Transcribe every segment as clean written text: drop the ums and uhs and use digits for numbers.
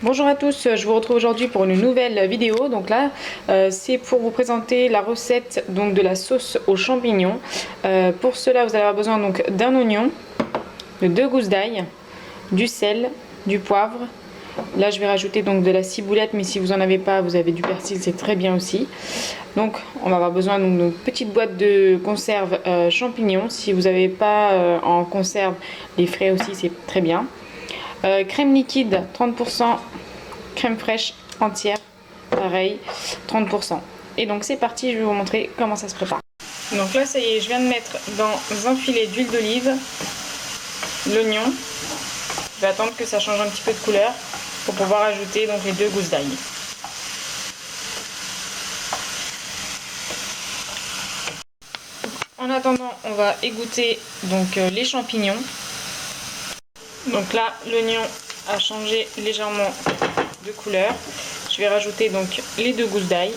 Bonjour à tous, je vous retrouve aujourd'hui pour une nouvelle vidéo. Donc là, c'est pour vous présenter la recette donc, de la sauce aux champignons. Pour cela, vous allez avoir besoin donc d'un oignon, de 2 gousses d'ail, du sel, du poivre. Là, je vais rajouter donc de la ciboulette, mais si vous n'en avez pas, vous avez du persil, c'est très bien aussi. Donc, on va avoir besoin d'une petite boîte de conserve champignons. Si vous n'avez pas en conserve, les frais aussi, c'est très bien. Crème liquide 30%, crème fraîche entière, pareil, 30%. Et donc c'est parti, je vais vous montrer comment ça se prépare. Donc là ça y est, je viens de mettre dans un filet d'huile d'olive l'oignon. Je vais attendre que ça change un petit peu de couleur pour pouvoir ajouter donc les 2 gousses d'ail. En attendant, on va égoutter donc les champignons. Donc là, l'oignon a changé légèrement de couleur. Je vais rajouter donc les 2 gousses d'ail.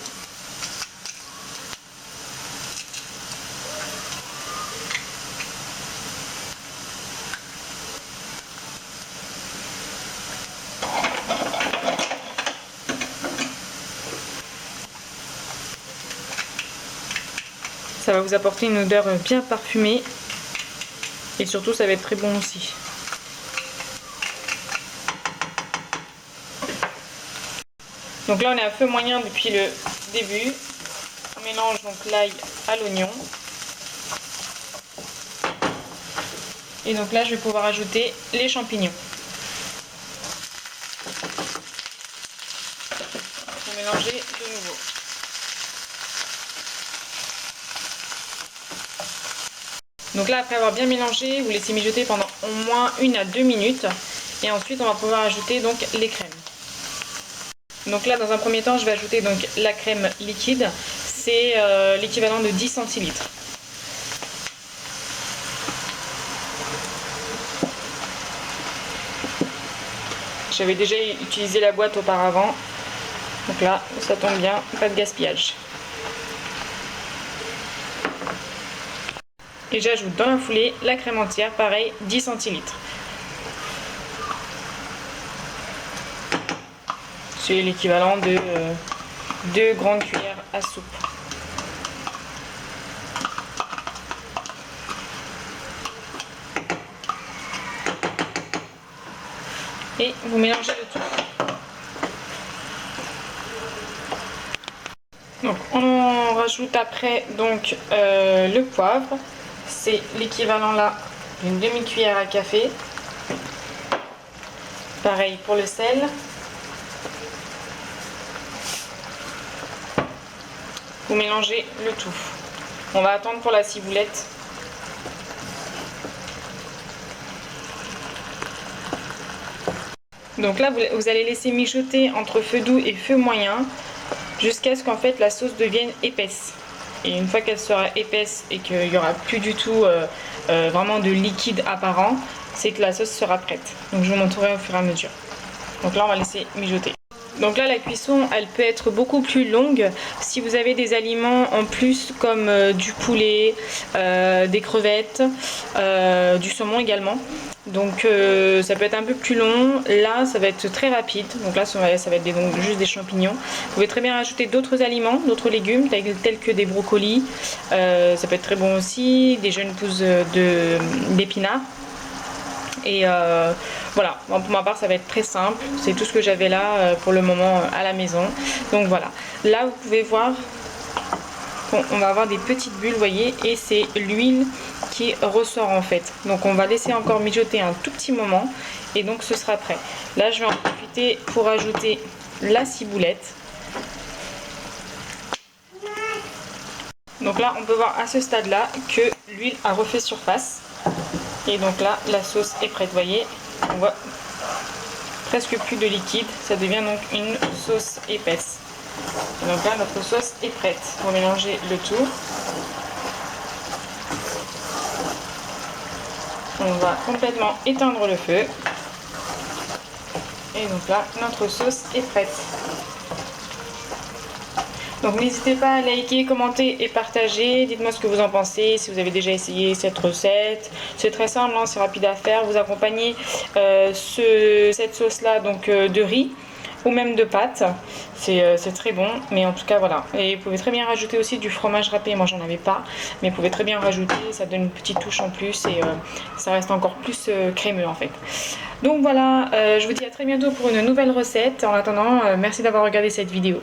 Ça va vous apporter une odeur bien parfumée et surtout ça va être très bon aussi. Donc là on est à feu moyen depuis le début. On mélange donc l'ail à l'oignon. Et donc là je vais pouvoir ajouter les champignons. Je vais mélanger de nouveau. Donc là après avoir bien mélangé, vous laissez mijoter pendant au moins 1 à 2 minutes. Et ensuite on va pouvoir ajouter donc les crèmes. Donc là dans un premier temps je vais ajouter donc la crème liquide, c'est l'équivalent de 10 centilitres. J'avais déjà utilisé la boîte auparavant, donc là ça tombe bien, pas de gaspillage. Et j'ajoute dans la foulée la crème entière, pareil 10 centilitres. C'est l'équivalent de 2 grandes cuillères à soupe. Et vous mélangez le tout. Donc on rajoute après donc le poivre. C'est l'équivalent là d'une demi-cuillère à café. Pareil pour le sel. Vous mélangez le tout. On va attendre pour la ciboulette. Donc là, vous allez laisser mijoter entre feu doux et feu moyen jusqu'à ce qu'en fait la sauce devienne épaisse. Et une fois qu'elle sera épaisse et qu'il n'y aura plus du tout vraiment de liquide apparent, c'est que la sauce sera prête. Donc je vous montrerai au fur et à mesure. Donc là, on va laisser mijoter. Donc là la cuisson elle peut être beaucoup plus longue si vous avez des aliments en plus comme du poulet, des crevettes, du saumon également. Donc ça peut être un peu plus long. Là ça va être très rapide. Donc là ça va être donc, juste des champignons. Vous pouvez très bien rajouter d'autres aliments, d'autres légumes tels que des brocolis. Ça peut être très bon aussi, des jeunes pousses d'épinards. Et voilà, bon, pour ma part ça va être très simple, c'est tout ce que j'avais là pour le moment à la maison. Donc voilà, là vous pouvez voir qu'on va avoir des petites bulles, vous voyez, et c'est l'huile qui ressort en fait. Donc on va laisser encore mijoter un tout petit moment et donc ce sera prêt. Là je vais en profiter pour ajouter la ciboulette. Donc là on peut voir à ce stade là que l'huile a refait surface. Et donc là, la sauce est prête, vous voyez, on voit presque plus de liquide, ça devient donc une sauce épaisse. Et donc là, notre sauce est prête. On va mélanger le tout. On va complètement éteindre le feu. Et donc là, notre sauce est prête. Donc n'hésitez pas à liker, commenter et partager. Dites-moi ce que vous en pensez, si vous avez déjà essayé cette recette. C'est très simple, hein, c'est rapide à faire. Vous accompagnez cette sauce là donc de riz. ou même de pâte. C'est très bon, mais en tout cas voilà. Et vous pouvez très bien rajouter aussi du fromage râpé, moi j'en avais pas, mais vous pouvez très bien rajouter, ça donne une petite touche en plus et ça reste encore plus crémeux en fait. Donc voilà, je vous dis à très bientôt pour une nouvelle recette. En attendant, merci d'avoir regardé cette vidéo.